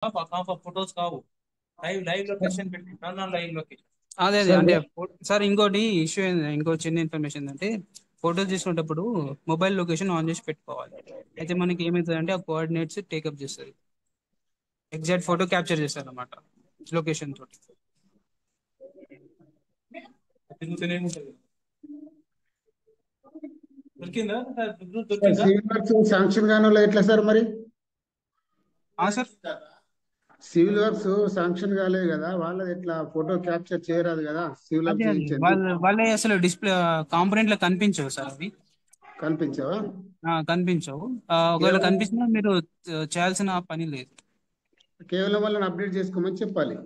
Photos కావు. Live live location పెట్టి run live location. అదే అదే సార్ అంటే సార్ ఇంకోటి ఇష్యూ ఏంది, ఇంకో చిన్న ఇన్ఫర్మేషన్ ఏంటంటే ఫోటోస్ తీసుకునేటప్పుడు మొబైల్ లొకేషన్ ఆన్ చేసి పెట్టుకోవాలి. అయితే మనకి ఏమవుతుంది అంటే ఆ కోఆర్డినేట్స్ టేకప్ చేస్తుంది, ఎగ్జాక్ట్ ఫోటో క్యాప్చర్ చేస్తారు అనమాట లొకేషన్ తోటి. తిరుగుతూనే ఉంటుంది. దొరికిందా దొరికిందా? సివిల్ వర్క్స్ శాంక్షన్ కాని వాళ్ళు ఎట్లా సార్ మరి? సార్ సివిల్ వర్క్స్ శాంక్షన్ కాలేదు కదా, వాళ్ళది ఎట్లా ఫోటో క్యాప్చర్ చేయరాదు కదా సివిల్ అదే వర్క్ అదే చేయించేది? వాళ్ళే అసలు డిస్ప్లే కాంపోనెంట్ లో కనిపించవు సార్ అవి. కనిపించవా? కనిపించవు. ఒకవేళ కేవలం కనిపించినా మీరు చేయాల్సిన పని లేదు. కేవలం వాళ్ళని అప్డేట్ చేసుకోమని చెప్పాలి.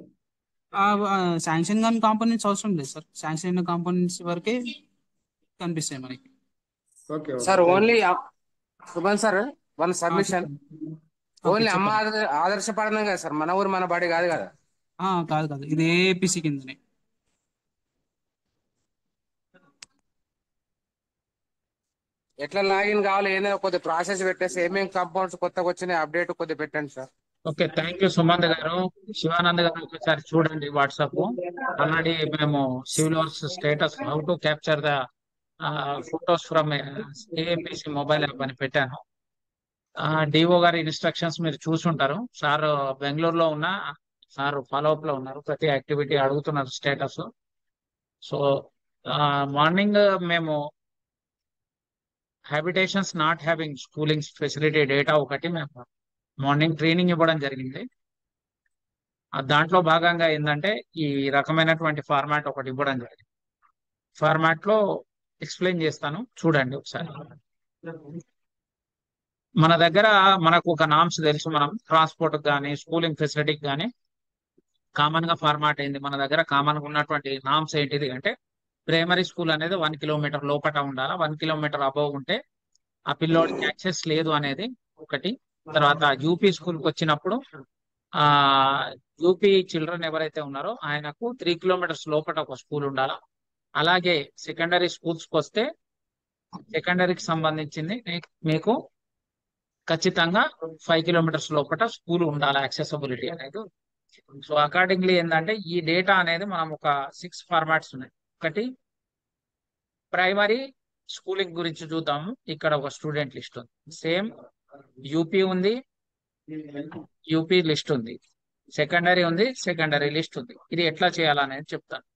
శాంక్షన్ కాని కాంపోనెంట్స్ అవసరం లేదు సార్, శాంక్షన్ అయిన కాంపోనెంట్స్ వరకే కనిపిస్తాయి మనకి. Okay okay, sir thank only you. Suman sir one submission. చెప్పండి. ఓకే ఓన్లీ అమ్మ చెప్పండి. ఆదర్శపడడం కదా సార్, మన ఊరు మన బడి కాదు కదా. కాదు కాదు, ఇది ఏపీసీ కిందనే. ఎట్లా లాగిన్ కావాలి ఏదైనా కొద్ది ప్రాసెస్ పెట్టేసి ఏమేమి కాంపౌండ్స్ కొత్తగా వచ్చినాయి అప్డేట్ కొద్దిగా పెట్టండి sir. Okay, thank you Sumanth గారు. శివానంద్ గారు ఒకసారి చూడండి వాట్సాప్. ఆల్రెడీ మేము civil works status how to capture the photos from APC mobile app అని పెట్టాను. డిఓ గారి ఇన్స్ట్రక్షన్స్ మీరు చూసుంటారు. సార్ బెంగళూరులో ఉన్న సార్ ఫాలో అప్ లో ఉన్నారు, ప్రతి యాక్టివిటీ అడుగుతున్నారు స్టేటస్. సో మార్నింగ్ మేము habitations not having schooling facility data ఒకటి మేము మార్నింగ్ ట్రైనింగ్ ఇవ్వడం జరిగింది. దాంట్లో భాగంగా ఏంటంటే ఈ రకమైనటువంటి ఫార్మాట్ ఒకటి ఇవ్వడం జరిగింది. ఫార్మాట్ లో ఎక్స్ప్లెయిన్ చేస్తాను, చూడండి ఒకసారి. మన దగ్గర మనకు ఒక నామ్స్ తెలుసు, మనం ట్రాన్స్పోర్ట్ కానీ స్కూలింగ్ ఫెసిలిటీకి కానీ కామన్ గా ఫార్మాట్ అయింది. మన దగ్గర కామన్ గా ఉన్నటువంటి నామ్స్ ఏంటిది అంటే ప్రైమరీ స్కూల్ అనేది 1 కిలోమీటర్ లోపల ఉండాలి, 1 కిలోమీటర్ అబవ్ ఉంటే ఆ పిల్లోడికి యాక్సెస్ లేదు అనేది ఒకటి. తర్వాత యూపీ స్కూల్కి వచ్చినప్పుడు ఆ యూపీ చిల్డ్రన్ ఎవరైతే ఉన్నారో ఆయనకు 3 కిలోమీటర్స్ లోపల ఒక స్కూల్ ఉండాలా. అలాగే సెకండరీ స్కూల్స్కి వస్తే సెకండరీకి సంబంధించింది మీకు ఖచ్చితంగా 5 కిలోమీటర్స్ లోపల స్కూల్ ఉండాలి, యాక్సెసిబిలిటీ అనేది. సో అకార్డింగ్లీ ఏంటంటే ఈ డేటా అనేది మనం ఒక 6 ఫార్మాట్స్ ఉన్నాయి. ఒకటి ప్రైమరీ స్కూలింగ్ గురించి చూద్దాము. ఇక్కడ ఒక స్టూడెంట్ లిస్ట్ ఉంది, సేమ్ యూపీ ఉంది, యూపీ లిస్ట్ ఉంది, సెకండరీ ఉంది, సెకండరీ లిస్ట్ ఉంది. ఇది ఎట్లా చేయాలనేది చెప్తాను.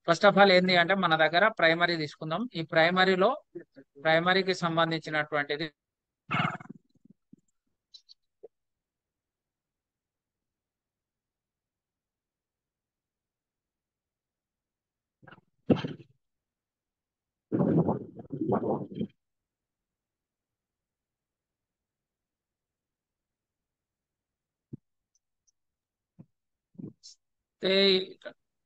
ఫస్ట్ ఆఫ్ ఆల్ ఏంటి అంటే మన దగ్గర ప్రైమరీ తీసుకుందాం. ఈ ప్రైమరీలో ప్రైమరీకి సంబంధించినటువంటిది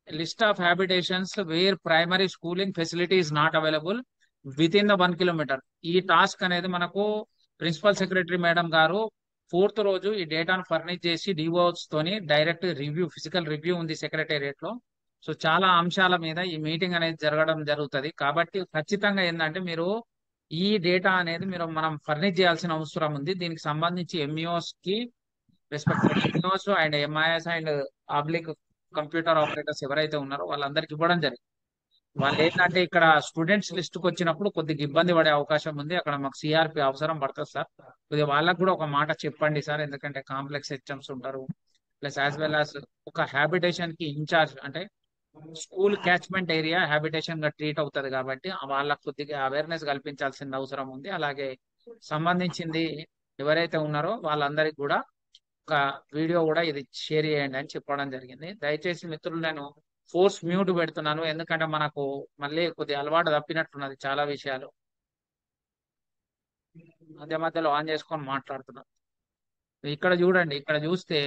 list of habitations where primary schooling facility is not available within the 1 kilometre. ఈ టాస్క్ అనేది మనకు ప్రిన్సిపల్ సెక్రటరీ మేడం గారు 4th రోజు ఈ డేటాను ఫర్నిష్ చేసి డివోస్ తోని డైరెక్ట్ రివ్యూ, ఫిజికల్ రివ్యూ ఉంది సెక్రటేరియట్ లో. సో చాలా అంశాల మీద ఈ మీటింగ్ అనేది జరగడం జరుగుతుంది. కాబట్టి ఖచ్చితంగా ఏంటంటే మీరు ఈ డేటా అనేది మనం ఫర్నిష్ చేయాల్సిన అవసరం ఉంది. దీనికి సంబంధించి ఎంఈఓస్ కి respective MEOs and MIS and public computer operators ఎవరైతే ఉన్నారో వాళ్ళందరికి ఇవ్వడం జరిగింది. వాళ్ళు ఏంటంటే ఇక్కడ స్టూడెంట్స్ లిస్ట్ కి వచ్చినప్పుడు కొద్దిగా ఇబ్బంది పడే అవకాశం ఉంది. అక్కడ మాకు సిఆర్పి అవసరం పడుతుంది సార్. కొద్దిగా వాళ్ళకు కూడా ఒక మాట చెప్పండి సార్, ఎందుకంటే కాంప్లెక్స్ హెచ్ఎంస్ ఉంటారు. ప్లస్ యాజ్ వెల్ యాజ్ ఒక హ్యాబిటేషన్ కి ఇన్ఛార్జ్ అంటే స్కూల్ క్యాచ్మెంట్ ఏరియా హ్యాబిటేషన్ గా ట్రీట్ అవుతుంది కాబట్టి వాళ్ళకు కొద్దిగా అవేర్నెస్ కల్పించాల్సిన అవసరం ఉంది. అలాగే సంబంధించింది ఎవరైతే ఉన్నారో వాళ్ళందరికీ కూడా ఒక వీడియో కూడా ఇది షేర్ చేయండి అని చెప్పడం జరిగింది. దయచేసి మిత్రులు నేను ఫోర్స్ మ్యూట్ పెడుతున్నాను, ఎందుకంటే మనకు మళ్ళీ కొద్దిగా అలవాటు తప్పినట్టున్నది చాలా విషయాలు. మధ్య మధ్యలో ఆన్ చేసుకొని మాట్లాడుతున్నాను. ఇక్కడ చూడండి, ఇక్కడ చూస్తే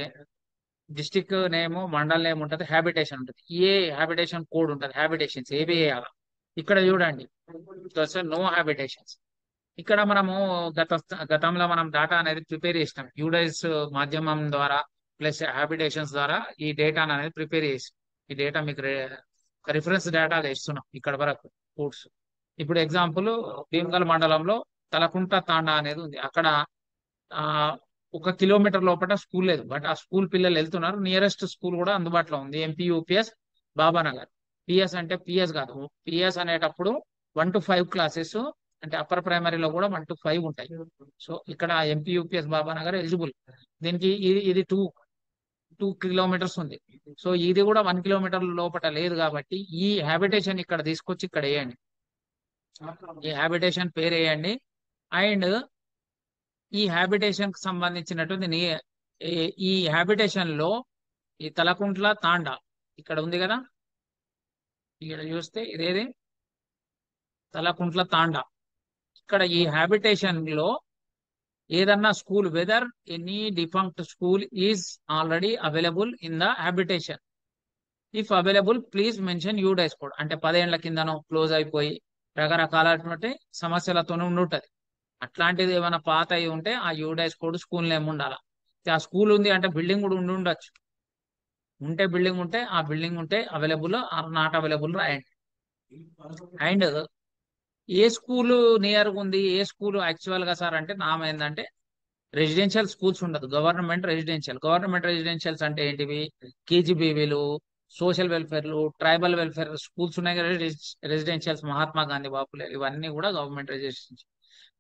డిస్టిక్ నేమ్, మండల్ నేమ్ ఉంటుంది, హ్యాబిటేషన్ ఉంటుంది, ఏ హ్యాబిటేషన్ కోడ్ ఉంటుంది, హ్యాబిటేషన్స్ ఏవి వేయాలి. ఇక్కడ చూడండి నో హ్యాబిటేషన్స్. ఇక్కడ మనము గతంలో మనం డేటా అనేది ప్రిపేర్ చేసినాం యూడైస్ మాధ్యమం ద్వారా ప్లస్ హ్యాబిటేషన్స్ ద్వారా ఈ డేటా అనేది ప్రిపేర్ చేసి ఈ డేటా మీకు రిఫరెన్స్ డేటా ఇస్తున్నాం ఇక్కడ వరకు కోడ్స్. ఇప్పుడు ఎగ్జాంపుల్ భీమగల్ మండలంలో తలకుంట తాండా అనేది ఉంది. అక్కడ 1 కిలోమీటర్ లోపల స్కూల్ లేదు, బట్ ఆ స్కూల్ పిల్లలు వెళ్తున్నారు. నియరెస్ట్ స్కూల్ కూడా అందుబాటులో ఉంది, ఎంపీ యూపీఎస్ బాబానగర్. పిఎస్ అంటే పిఎస్ కాదు, పిఎస్ అనేటప్పుడు 1 to 5 క్లాసెస్, అంటే అప్పర్ ప్రైమరీలో కూడా 1 to 5 ఉంటాయి. సో ఇక్కడ ఎంపీ యూపీఎస్ బాబానగర్ ఎలిజిబుల్. దీనికి ఇది 2 కిలోమీటర్స్ ఉంది. సో ఇది కూడా 1 కిలోమీటర్ లోపల లేదు కాబట్టి ఈ హ్యాబిటేషన్ ఇక్కడ తీసుకొచ్చి ఇక్కడ వేయండి, ఈ హ్యాబిటేషన్ పేరు వేయండి. అండ్ ఈ హ్యాబిటేషన్ కి సంబంధించినటువంటి ఈ హ్యాబిటేషన్ లో ఈ తలకుంట్ల తాండా ఇక్కడ ఉంది కదా, ఇక్కడ చూస్తే ఇదేది తలకుంట్ల తాండా. ఇక్కడ ఈ హ్యాబిటేషన్ లో ఏదన్నా school, weather any defunct school is already available in the habitation. If available please mention UDISE code. అంటే 10 ఏళ్ల కిందనో క్లోజ్ అయిపోయి రకరకాలటువంటి సమస్యలతో ఉండుంటది. అట్లాంటిది ఏమైనా పాత అయి ఉంటే ఆ యూడైస్ కోడ్ స్కూల్ నేమ్ ఉండాలి. ఆ స్కూల్ ఉంది అంటే బిల్డింగ్ కూడా ఉండొచ్చు, ఉంటే బిల్డింగ్ ఉంటే ఆ బిల్డింగ్ ఉంటే అవైలబుల్ ఆర్ నాట్ అవైలబుల్ రాయండి. అండ్ ఏ స్కూల్ నియర్ ఉంది, ఏ స్కూల్ యాక్చువల్ గా సార్ అంటే ఏంటంటే రెసిడెన్షియల్ స్కూల్స్ ఉండదు, గవర్నమెంట్ రెసిడెన్షియల్. గవర్నమెంట్ రెసిడెన్షియల్స్ అంటే ఏంటివి, కేజీబీవీలు, సోషల్ వెల్ఫేర్లు, ట్రైబల్ వెల్ఫేర్ స్కూల్స్ ఉన్నాయి కదా, రెసిడెన్షియల్స్, మహాత్మా గాంధీ బాపులే, ఇవన్నీ కూడా గవర్నమెంట్ రెసిడెన్షియల్స్.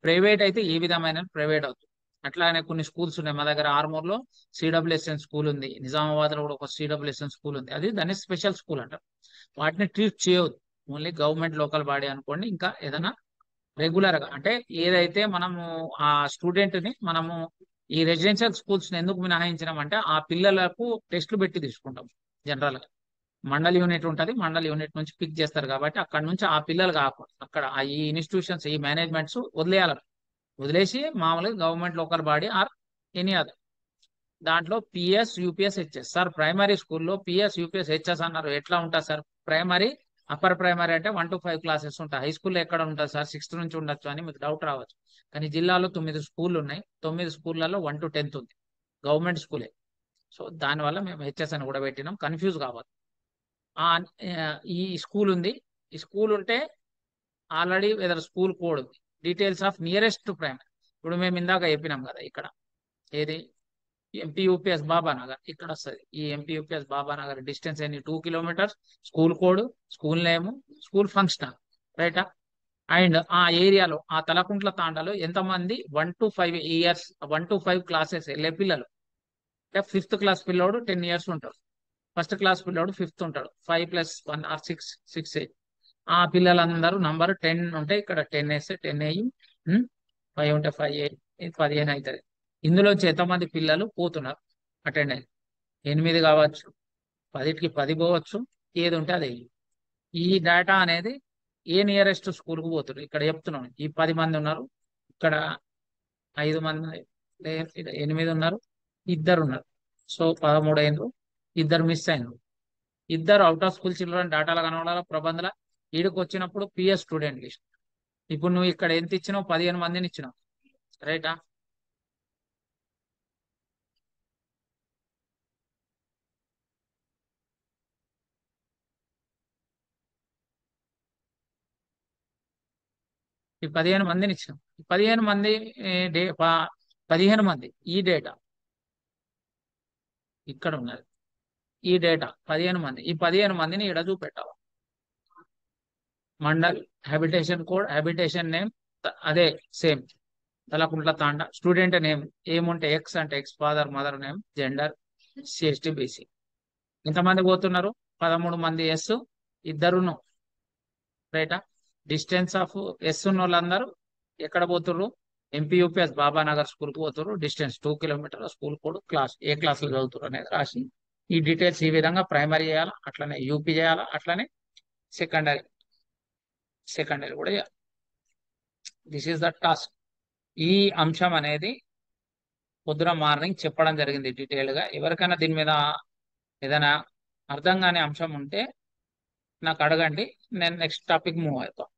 ప్రైవేట్ అయితే ఏ విధమైన ప్రైవేట్ అవుతుంది. అట్లానే కొన్ని స్కూల్స్ ఉన్నాయి, మా దగ్గర ఆర్మూర్లో సిడబ్ల్యూఎస్ఎన్ స్కూల్ ఉంది, నిజామాబాద్ లో కూడా ఒక సిడబ్ల్యూఎస్ఎన్ స్కూల్ ఉంది, అది దాన్ని స్పెషల్ స్కూల్ అంటారు. వాటిని ట్రీట్ చేయవద్దు, ఓన్లీ గవర్నమెంట్ లోకల్ బాడీ అనుకోండి. ఇంకా ఏదైనా రెగ్యులర్ గా అంటే ఏదైతే మనము ఆ స్టూడెంట్ ని మనము ఈ రెసిడెన్షియల్ స్కూల్స్ ని ఎందుకు మినహాయించినాం అంటే ఆ పిల్లలకు టెస్టులు పెట్టి తీసుకుంటాం. జనరల్ గా మండల్ యూనిట్ ఉంటుంది, మండల్ యూనిట్ నుంచి పిక్ చేస్తారు కాబట్టి అక్కడ నుంచి ఆ పిల్లలు కాకుండా అక్కడ ఈ ఇన్స్టిట్యూషన్స్, ఈ మేనేజ్మెంట్స్ వదిలేసి మామూలుగా government local body or any other దాంట్లో PS UPS HS. Sir primary స్కూల్లో పిఎస్ యూపీఎస్ హెచ్ఎస్ అన్నారు, ఎట్లా ఉంటుంది సార్? ప్రైమరీ అప్పర్ ప్రైమరీ అంటే 1 to 5 క్లాసెస్ ఉంటాయి. హై స్కూల్లో ఎక్కడ ఉంటుంది సార్? 6th నుంచి ఉండొచ్చు అని మీకు డౌట్ రావచ్చు. కానీ జిల్లాలో 9 స్కూళ్ళు ఉన్నాయి, 9 స్కూళ్ళలో 1 to 10th ఉంది, గవర్నమెంట్ స్కూలే. సో దానివల్ల మేము హెచ్ఎస్ అని కూడా పెట్టినాం, కన్ఫ్యూజ్ కావాలి. ఈ స్కూల్ ఉంది, ఈ స్కూల్ ఉంటే ఆల్రెడీ ఏదైనా స్కూల్ కోడ్ ఉంది, డీటెయిల్స్ ఆఫ్ నియరెస్ట్ ప్రైమరీ. ఇప్పుడు మేము ఇందాక చెప్పినాం కదా, ఇక్కడ ఏది ఎంపీ యూపీఎస్ బాబానగర్ ఇక్కడ వస్తుంది. ఈ ఎంపీ యూపీఎస్ బాబానగర్ డిస్టెన్స్ ఎన్ని 2 kilometers, school code, school name, school function, రైటా? అండ్ ఆ ఏరియాలో ఆ తలకుంట్ల తాండాలో ఎంతమంది 1 to 5 years 1 to 5 క్లాసెస్ వెళ్ళే పిల్లలు, 5th class పిల్లోడు 10 years ఉంటాడు, 1st class పిల్లోడు 5th ఉంటాడు, 5 + 1 or 6 8. ఆ పిల్లలందరూ నంబర్ 10 ఉంటే ఇక్కడ 10 వేస్తే 10 అయ్యి 5 ఉంటే 5 15 అవుతుంది. ఇందులోంచి ఎంతమంది పిల్లలు పోతున్నారు అటెండెన్స్? 8 కావచ్చు, 10కి 10 పోవచ్చు, ఏది ఉంటే అది. ఈ డేటా అనేది ఏ నియరెస్ట్ స్కూల్కి పోతున్నారు ఇక్కడ చెప్తున్నాను. ఈ 10 మంది ఉన్నారు, ఇక్కడ 5 మంది, 8 ఉన్నారు, 2 ఉన్నారు. సో 13 అయినరు, 2 మిస్ అయినరు. 2 అవుట్ ఆఫ్ స్కూల్ చిల్డ్రన్ డేటాలో కనబడాల ప్రబంధల. ఈడికి వచ్చినప్పుడు పిఎస్ స్టూడెంట్ లిస్ట్. ఇప్పుడు నువ్వు ఇక్కడ ఎంత ఇచ్చినావు? 15 మందిని ఇచ్చినావు, రైటా? ఈ 15 మందిని ఇచ్చినాం. 15 మంది 15 మంది ఈ డేటా ఇక్కడ ఉన్నది, ఈ డేటా 15 మంది. ఈ 15 మందిని ఇక్కడ చూపెట్టాలి. Mandal, habitation code, habitation name అదే same Talakuntla Tanda. Student name ఏముంటే ఎక్స్ అంటే X, father mother name, gender SC ST BC. ఎంతమంది పోతున్నారు? 13 మంది ఎస్, 2 రైటా? డిస్టెన్స్ ఆఫ్ ఎస్ ఉన్న వాళ్ళందరూ ఎక్కడ పోతుర్రు? ఎంపీ యూపీఎస్ బాబానగర్ స్కూల్కి పోతుర్రు. Distance 2 kilometers, school code, class, ఏ క్లాసులు చదువుతారు అనేది రాసి ఈ డీటెయిల్స్ ఈ విధంగా ప్రైమరీ చేయాలా, అట్లనే యూపీ చేయాలా, అట్లనే సెకండరీ కూడా చేయాలి. This is the task. ఈ అంశం అనేది పొద్దున మార్నింగ్ చెప్పడం జరిగింది డీటెయిల్ గా. ఎవరికైనా దీని మీద ఏదైనా అర్థం కాని అంశం ఉంటే నాకు అడగండి, నేను నెక్స్ట్ టాపిక్ మూవ్ అవుతాను.